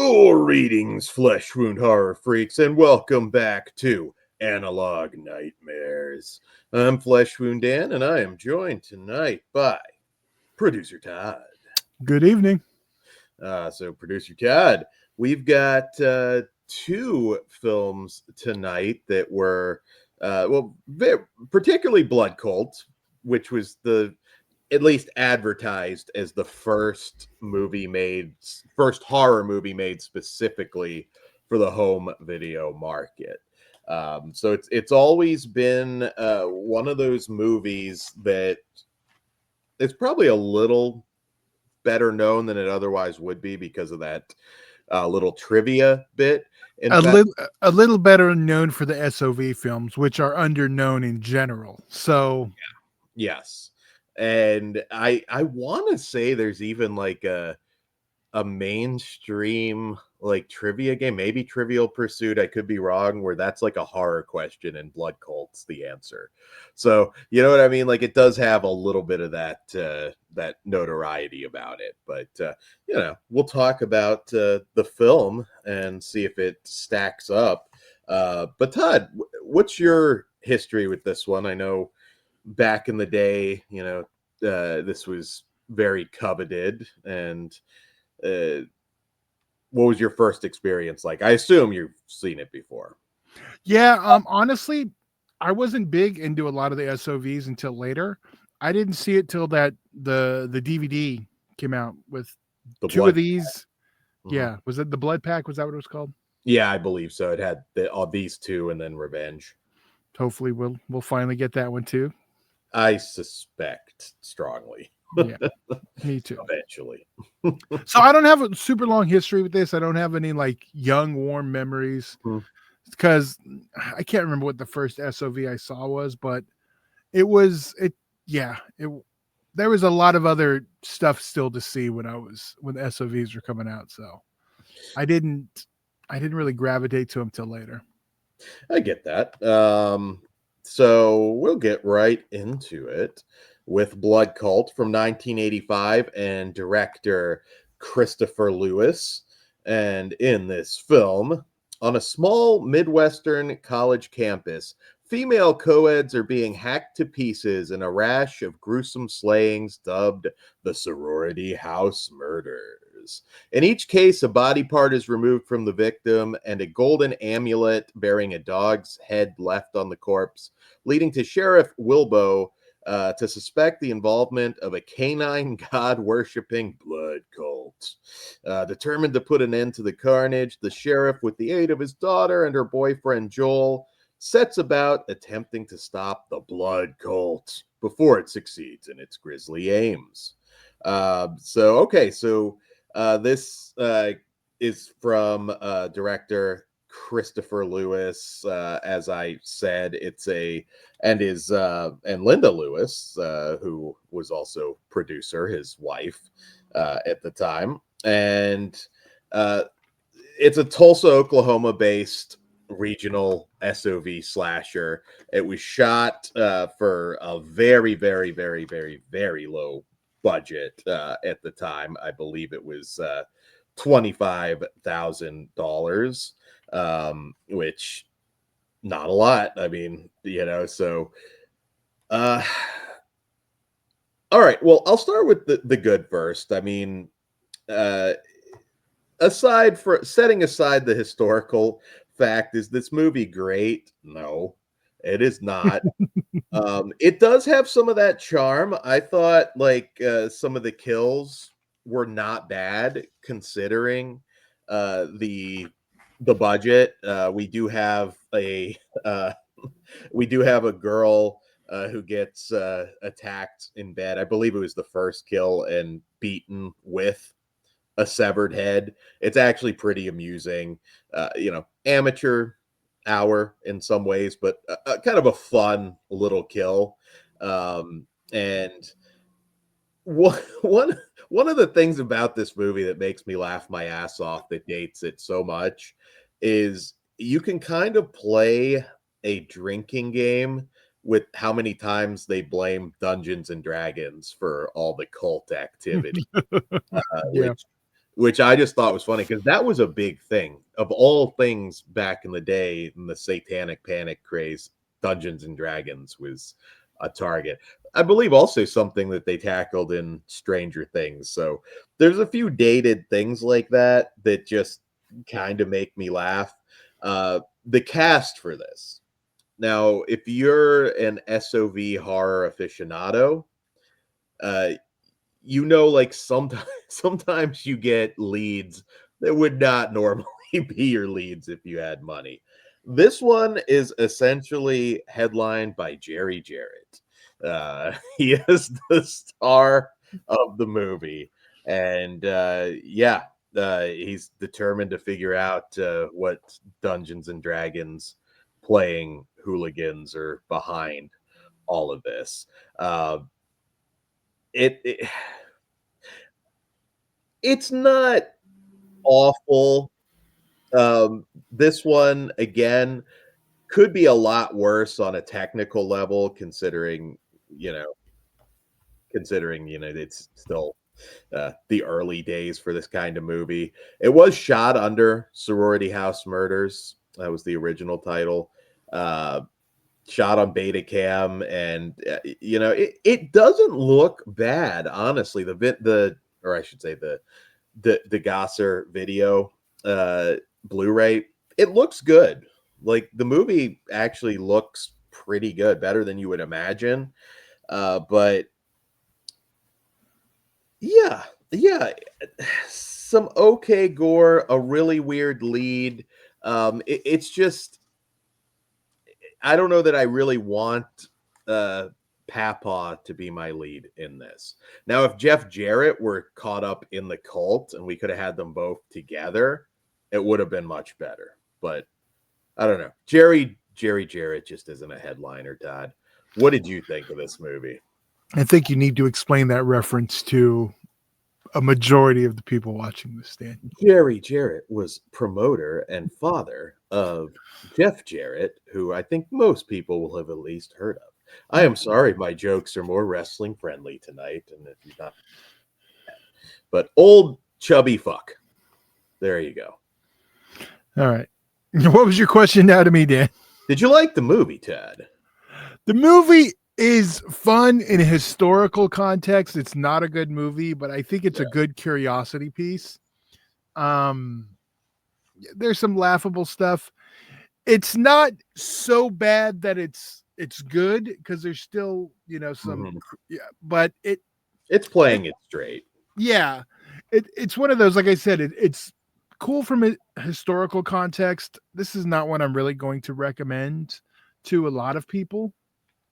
Greetings, flesh wound horror freaks, and welcome back to Analog Nightmares. I'm Flesh Wound Dan, and I am joined tonight by producer Todd. Good evening. So, producer Todd, we've got two films tonight that were, particularly Blood Cult, which was at least advertised as the first horror movie made specifically for the home video market. So it's always been one of those movies that it's probably a little better known than it otherwise would be because of that little trivia bit. In fact, A little better known for the SOV films, which are underknown in general. So, yes. And I want to say there's even like a mainstream like trivia game, maybe Trivial Pursuit, I could be wrong, where that's like a horror question and Blood Cult's the answer. So you know what I mean? Like it does have a little bit of that that notoriety about it. But we'll talk about the film and see if it stacks up. But Todd, what's your history with this one? I know back in the day, this was very coveted. And what was your first experience like? I assume you've seen it before. yeah, honestly, I wasn't big into a lot of the SOVs until later. I didn't see it till that the DVD came out with The two blood of these. Mhm. Yeah, was it the Blood Pack? Was that what it was called? Yeah, I believe so. It had all these two and then Revenge. Hopefully, we'll finally get that one too. I suspect strongly. Yeah, me too. Eventually. So I don't have a super long history with this. I don't have any like young warm memories because I can't remember what the first SOV I saw was, but it was it. Yeah, there was a lot of other stuff still to see when the SOVs were coming out. So I didn't really gravitate to them till later. I get that. So we'll get right into it with Blood Cult from 1985 and director Christopher Lewis. And in this film, on a small Midwestern college campus, female co-eds are being hacked to pieces in a rash of gruesome slayings dubbed the Sorority House Murders. In each case, a body part is removed from the victim and a golden amulet bearing a dog's head left on the corpse, leading to Sheriff Wilbo to suspect the involvement of a canine god-worshipping blood cult. Determined to put an end to the carnage, the sheriff, with the aid of his daughter and her boyfriend Joel, sets about attempting to stop the blood cult before it succeeds in its grisly aims. So this is from director Christopher Lewis. As I said, and Linda Lewis, who was also producer, his wife at the time, and it's a Tulsa, Oklahoma based regional SOV slasher. It was shot for a very, very, very, very, very low budget at the time. I believe it was $25,000, which not a lot. I mean, so all right. Well, I'll start with the good first. I mean, setting aside the historical fact, is this movie great? No, it is not. It does have some of that charm. I thought like some of the kills were not bad considering the budget. We do have a girl who gets attacked in bed. I believe it was the first kill and beaten with a severed head. It's actually pretty amusing. Amateur hour in some ways, but kind of a fun little kill. And one of the things about this movie that makes me laugh my ass off, that dates it so much, is you can kind of play a drinking game with how many times they blame Dungeons and Dragons for all the cult activity, Yeah. which which I just thought was funny because that was a big thing. Of all things back in the day, in the satanic panic craze, Dungeons and Dragons was a target. I believe also something that they tackled in Stranger Things. So there's a few dated things like that that just kind of make me laugh. The cast for this. Now, if you're an SOV horror aficionado, uh, you know, like sometimes sometimes you get leads that would not normally be your leads if you had money. This one is essentially headlined by Jerry Jarrett. He is the star of the movie, and yeah, he's determined to figure out what Dungeons and Dragons playing hooligans are behind all of this. Uh, it it's not awful. This one again could be a lot worse on a technical level, you know, it's still the early days for this kind of movie. It was shot under Sorority House Murders. That was the original title. Uh, Shot on Betacam, and it doesn't look bad, honestly. Or I should say the Degausser video Blu-ray, it looks good. Like the movie actually looks pretty good, better than you would imagine. But yeah, yeah, some okay gore, a really weird lead. It's just I don't know that I really want uh Papa to be my lead in this. Now, if Jeff Jarrett were caught up in the cult and we could have had them both together, it would have been much better. But I don't know. Jerry Jarrett just isn't a headliner, Todd. What did you think of this movie? I think you need to explain that reference to a majority of the people watching this, Stan. Jerry Jarrett was promoter and father of Jeff Jarrett, who I think most people will have at least heard of. I am sorry my jokes are more wrestling friendly tonight, and if you're not, but old chubby fuck. There you go. All right. What was your question now to me, Dan? Did you like the movie, Ted? The movie is fun in a historical context. It's not a good movie, but I think it's a good curiosity piece. There's some laughable stuff. It's not so bad that it's good because there's still some yeah, but it's playing it straight. Yeah, it's one of those, like I said, it's cool from a historical context. This is not one I'm really going to recommend to a lot of people.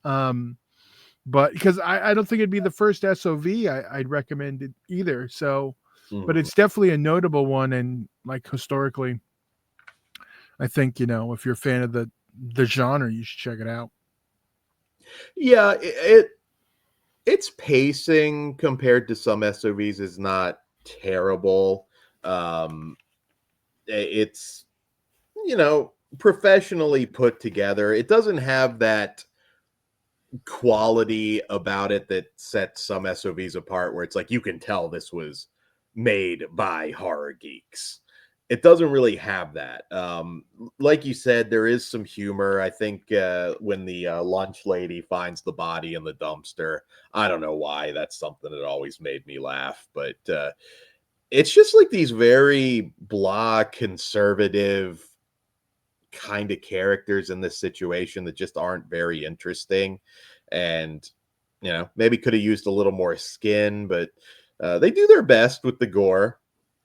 But because I don't think it'd be the first SOV I'd recommend it either. So, but it's definitely a notable one, and like historically, I think if you're a fan of the genre, you should check it out. Yeah, its pacing compared to some SOVs is not terrible. It's professionally put together. It doesn't have that quality about it that sets some SOVs apart, where it's like you can tell this was made by horror geeks. It doesn't really have that. Like you said, there is some humor. I think when the lunch lady finds the body in the dumpster, I don't know why. That's something that always made me laugh. But it's just like these very blah, conservative kind of characters in this situation that just aren't very interesting. And, maybe could have used a little more skin, but they do their best with the gore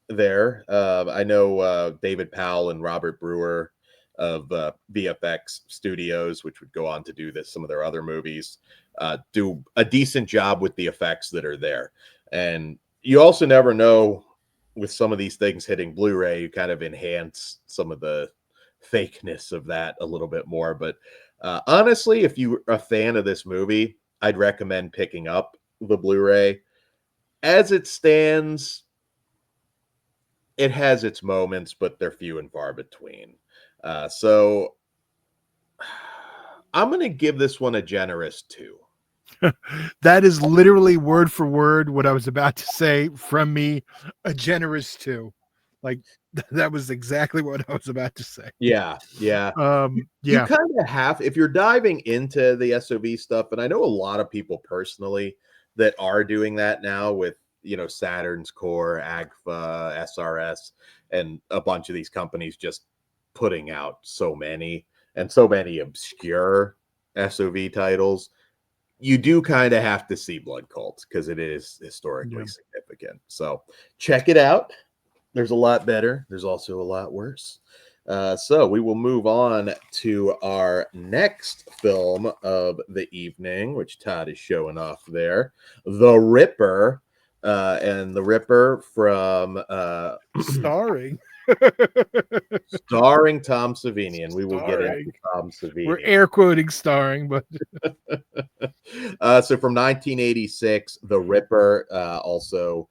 there. I know David Powell and Robert Brewer of VFX Studios, which would go on to do some of their other movies, do a decent job with the effects that are there. And you also never know with some of these things hitting Blu-ray, you kind of enhance some of the fakeness of that a little bit more. But honestly, if you're a fan of this movie, I'd recommend picking up the Blu-ray. As it stands, it has its moments, but they're few and far between. So I'm going to give this one a generous 2. That is literally word for word what I was about to say from me. A generous two. Like that was exactly what I was about to say. Yeah, yeah. You Yeah. kind of have, if you're diving into the SOV stuff, and I know a lot of people personally that are doing that now with, Saturn's Core, AGFA, SRS, and a bunch of these companies just putting out so many and so many obscure SOV titles. You do kind of have to see Blood Cult because it is historically Yeah. significant. So check it out. There's a lot better. There's also a lot worse. So we will move on to our next film of the evening, which Todd is showing off there, The Ripper. And The Ripper from Starring. starring Tom Savini, and we will get Starring. into Tom We're Savini. air quoting starring, but So from 1986, The Ripper, also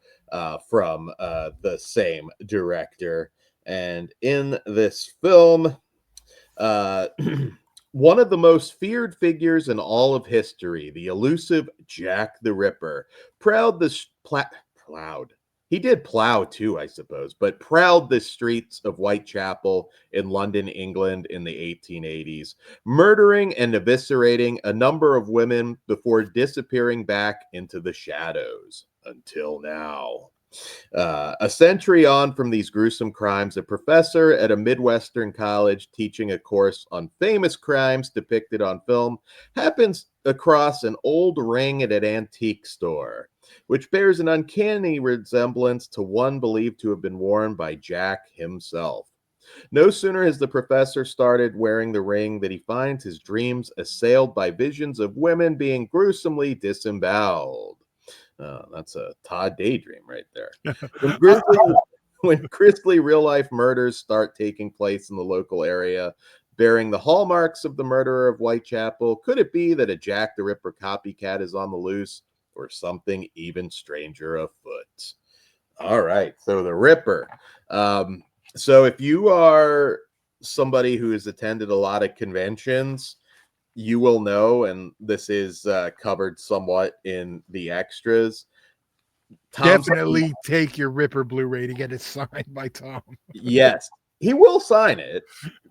from the same director. And in this film, uh, one of the most feared figures in all of history, the elusive Jack the Ripper, plowed. He did plow too, I suppose, but prowled the streets of Whitechapel in London, England in the 1880s, murdering and eviscerating a number of women before disappearing back into the shadows until now. A century on from these gruesome crimes, a professor at a Midwestern college teaching a course on famous crimes depicted on film happens across an old ring at an antique store, which bears an uncanny resemblance to one believed to have been worn by Jack himself. No sooner has the professor started wearing the ring than he finds his dreams assailed by visions of women being gruesomely disemboweled. Oh, that's a Todd daydream right there. When I, grisly, when grisly real life murders start taking place in the local area, bearing the hallmarks of the murderer of Whitechapel, could it be that a Jack the Ripper copycat is on the loose, or something even stranger afoot? All right, so the Ripper. Um, so if you are somebody who has attended a lot of conventions, you will know, and this is covered somewhat in the extras. Tom, definitely take your Ripper Blu-ray to get it signed by Tom. yes, he will sign it.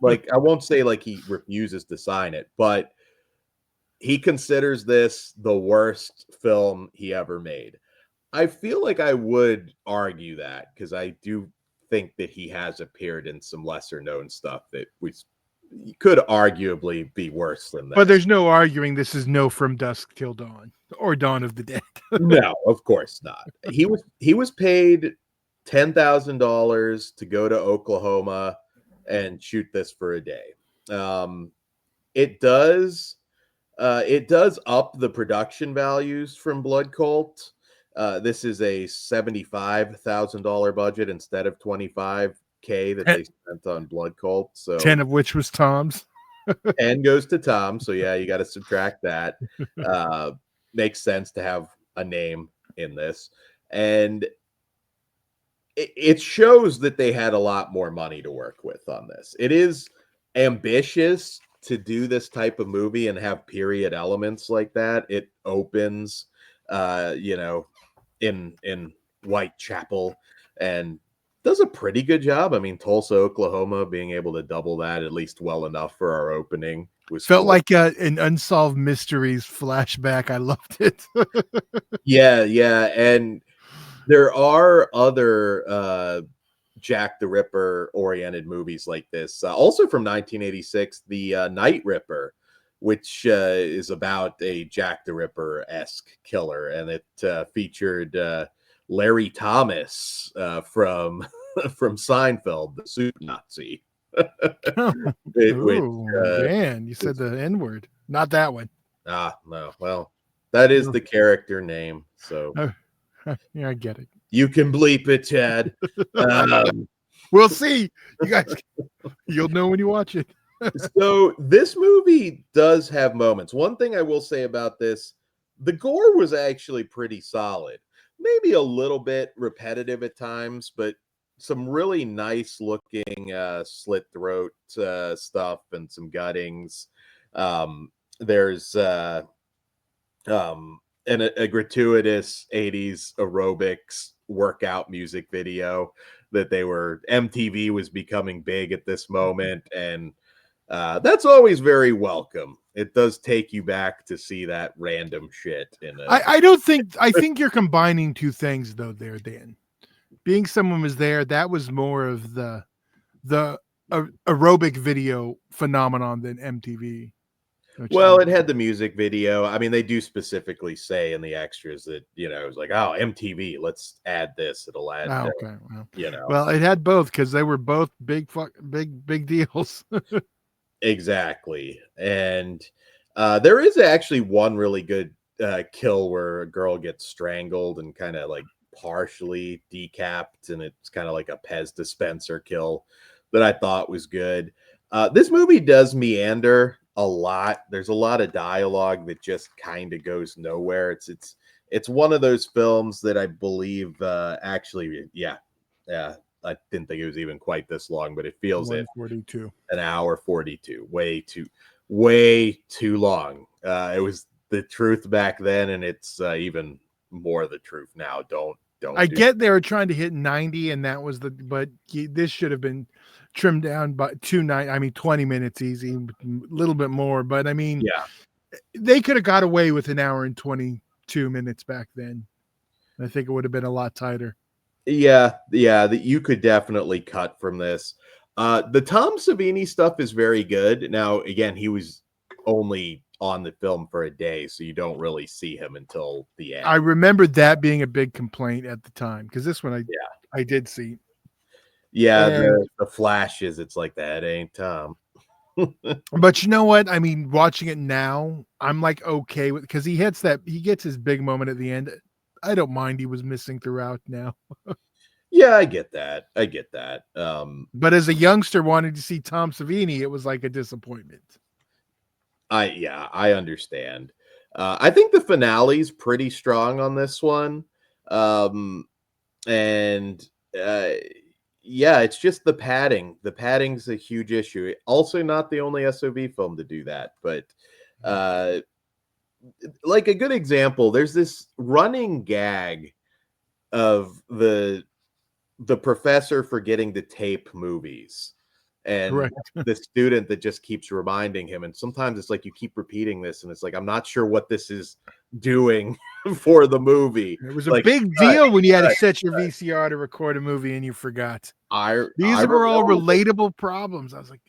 Like, I won't say like he refuses to sign it, but he considers this the worst film he ever made. I feel like I would argue that because I do think that he has appeared in some lesser known stuff that could arguably be worse than But this. there's no arguing this is no From Dusk Till Dawn or Dawn of the Dead. No, of course not. He was paid $10,000 to go to Oklahoma and shoot this for a day. Um, it does up the production values from Blood Cult. This is a $75,000 budget instead of 25K that they spent on Blood Cult. So 10 of which was Tom's. 10 goes to Tom. So yeah, you got to subtract that. Uh, Makes sense to have a name in this. And it shows that they had a lot more money to work with on this. It is ambitious to do this type of movie and have period elements like that. It opens, in Whitechapel and does a pretty good job. I mean, Tulsa, Oklahoma, being able to double that at least well enough for our opening was Felt cool. like an Unsolved Mysteries flashback. I loved it. Yeah, and there are other Jack the Ripper oriented movies like this. Also from 1986, the Night Ripper, which is about a Jack the Ripper esque killer, and it featured Larry Thomas from from Seinfeld, the soup Nazi. Which Oh, man. You said the N word. Not that one. no, well, that is No. the character name, so Oh, yeah, I get it. you can bleep it, Chad. Um, We'll see. You guys, you'll know when you watch it. So this movie does have moments. One thing I will say about this, the gore was actually pretty solid. Maybe a little bit repetitive at times, but some really nice looking slit throat stuff and some guttings. There's and a gratuitous 80s aerobics workout music video that MTV was becoming big at this moment, and that's always very welcome. It does take you back to see that random shit in a I don't think I think you're combining two things though there, Dan. Being someone was there, that was more of the aerobic video phenomenon than MTV. well, it had the music video. I mean, they do specifically say in the extras that, it was like, oh, MTV, let's add this. It'll add, Okay. Well, you know, well, it had both because they were both big deals. exactly. And there is actually one really good kill where a girl gets strangled and kind of like partially decapped, and it's kind of like a Pez dispenser kill that I thought was good. This movie does meander a lot. There's a lot of dialogue that just kind of goes nowhere. It's one of those films that I believe actually, yeah, I didn't think it was even quite this long, but it feels it 142. an hour 42, way too long. It was the truth back then, and it's even more the truth now. Don't I do get they were trying to hit 90, and that was but this should have been trimmed down by 20 minutes easy, a little bit more. But I mean, yeah. they could have got away with an hour and 22 minutes back then. I think it would have been a lot tighter. Yeah, that you could definitely cut from this. The Tom Savini stuff is very good. Now, again, he was only on the film for a day, so you don't really see him until the I end. remember that being a big complaint at the time because this one Yeah. I did see. Yeah, And the flashes, it's like that ain't Tom. but you know what? I mean, watching it now, I'm like okay with because he gets his big moment at the end. I don't mind he was missing throughout now. Yeah, I get that. I get that. But as a youngster wanting to see Tom Savini, it was like a disappointment. I understand. I think the finale's pretty strong on this one. Um, and uh, yeah, it's just the padding. The padding's a huge issue. Also, not the only SOV film to do that, but uh, like a good example, there's this running gag of the professor forgetting to tape movies, and Correct. the student that just keeps reminding him, and sometimes it's like you keep repeating this and it's like I'm not sure what this is doing for the movie. It was a Like big cut, deal when you had to cut. set your VCR to record a movie and you forgot. I These were all remember relatable problems. I was like,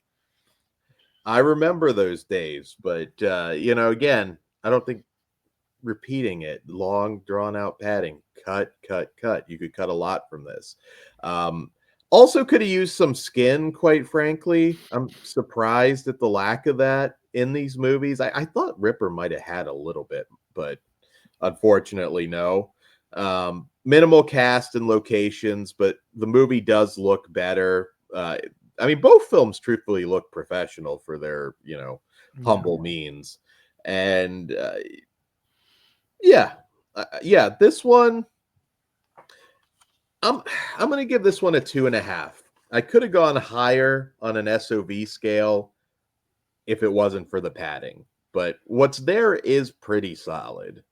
I remember those days, but again, I don't think repeating it, long drawn out padding, cut. You could cut a lot from this. Um, Also, could have used some skin, quite frankly. I'm surprised at the lack of that in these movies. I thought Ripper might have had a little bit, but unfortunately, no. Minimal cast and locations, but the movie does look better. I mean, both films truthfully look professional for their, yeah. humble means. And yeah, yeah, this one, I'm I'm gonna give this one a 2.5. I could have gone higher on an SOV scale if it wasn't for the padding, but what's there is pretty solid.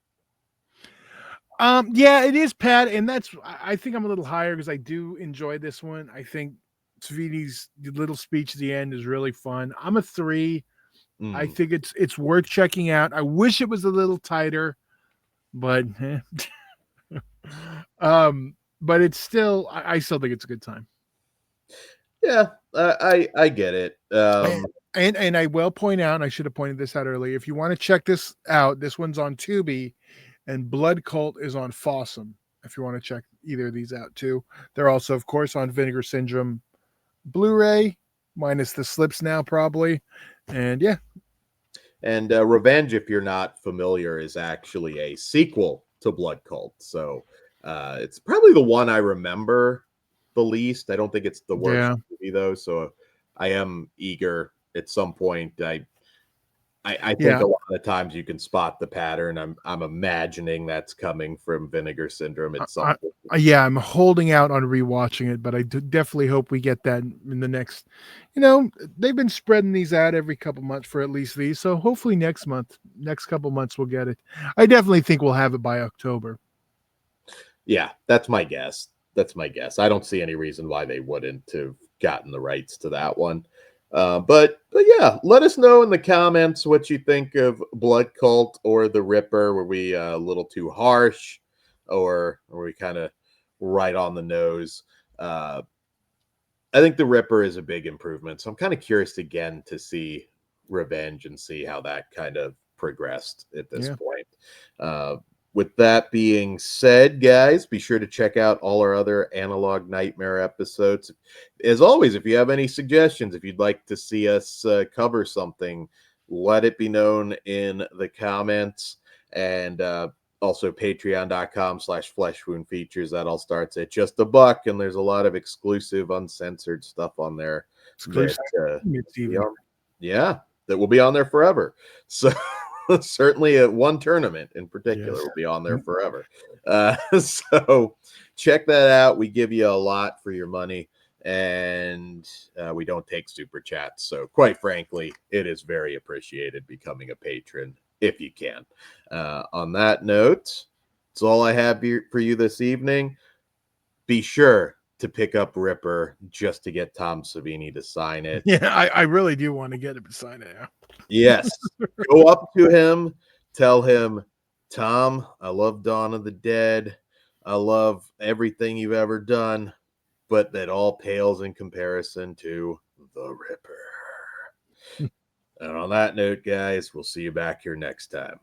Yeah, it is Pat, and I think I'm a little higher because I do enjoy this one. I think Savini's little speech at the end is really fun. I'm a 3. I Mm. think it's worth checking out. I wish it was a little tighter, but but it's still I still think it's a good time. Yeah, I get it. And I will point out, and I should have pointed this out earlier. If you want to check this out, this one's on Tubi, and Blood Cult is on Fossum. If you want to check either of these out too, they're also, of course, on Vinegar Syndrome Blu-ray, minus the slips now probably. And yeah, And Revenge, if you're not familiar, is actually a sequel to Blood Cult. So it's probably the one I remember the least. I don't think it's the worst yeah. movie though. So I am eager at some point. I think Yeah. a lot of times you can spot the pattern. I'm imagining that's coming from Vinegar Syndrome I, at some point. yeah, I'm holding out on rewatching it, but I definitely hope we get that in the next. They've been spreading these out every couple months for at least these, so hopefully next couple months, we'll get it. I definitely think we'll have it by October. Yeah, that's my guess. That's my guess. I don't see any reason why they wouldn't have gotten the rights to that one. But yeah, let us know in the comments what you think of Blood Cult or the Ripper. Were we a little too harsh, or were we kind of right on the nose? I think the Ripper is a big improvement. So I'm kind of curious again to see Revenge and see how that kind of progressed at this Yeah. point. Uh, with that being said, guys, be sure to check out all our other Analog Nightmare episodes. As always, if you have any suggestions, if you'd like to see us cover something, let it be known in the comments. And also patreon.com/fleshwoundfeatures. That all starts at just $1, and there's a lot of exclusive uncensored stuff on there that Exclusive. It's even. yeah, that will be on there forever. So certainly at one tournament in particular Yes. will be on there forever. So check that out. We give you a lot for your money, and we don't take super chats. So quite frankly, it is very appreciated becoming a patron if you can. On that note, that's all I have for you this evening. Be sure to pick up Ripper just to get Tom Savini to sign it. Yeah, I really do want to get him to sign it. Yes. Go up to him, tell him, Tom, I love Dawn of the Dead. I love everything you've ever done, but that all pales in comparison to the Ripper. And on that note, guys, we'll see you back here next time.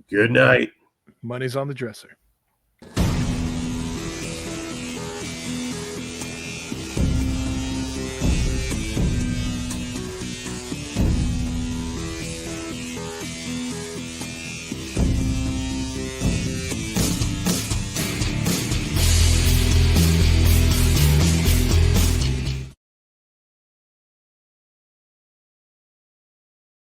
Good night. Money's on the dresser.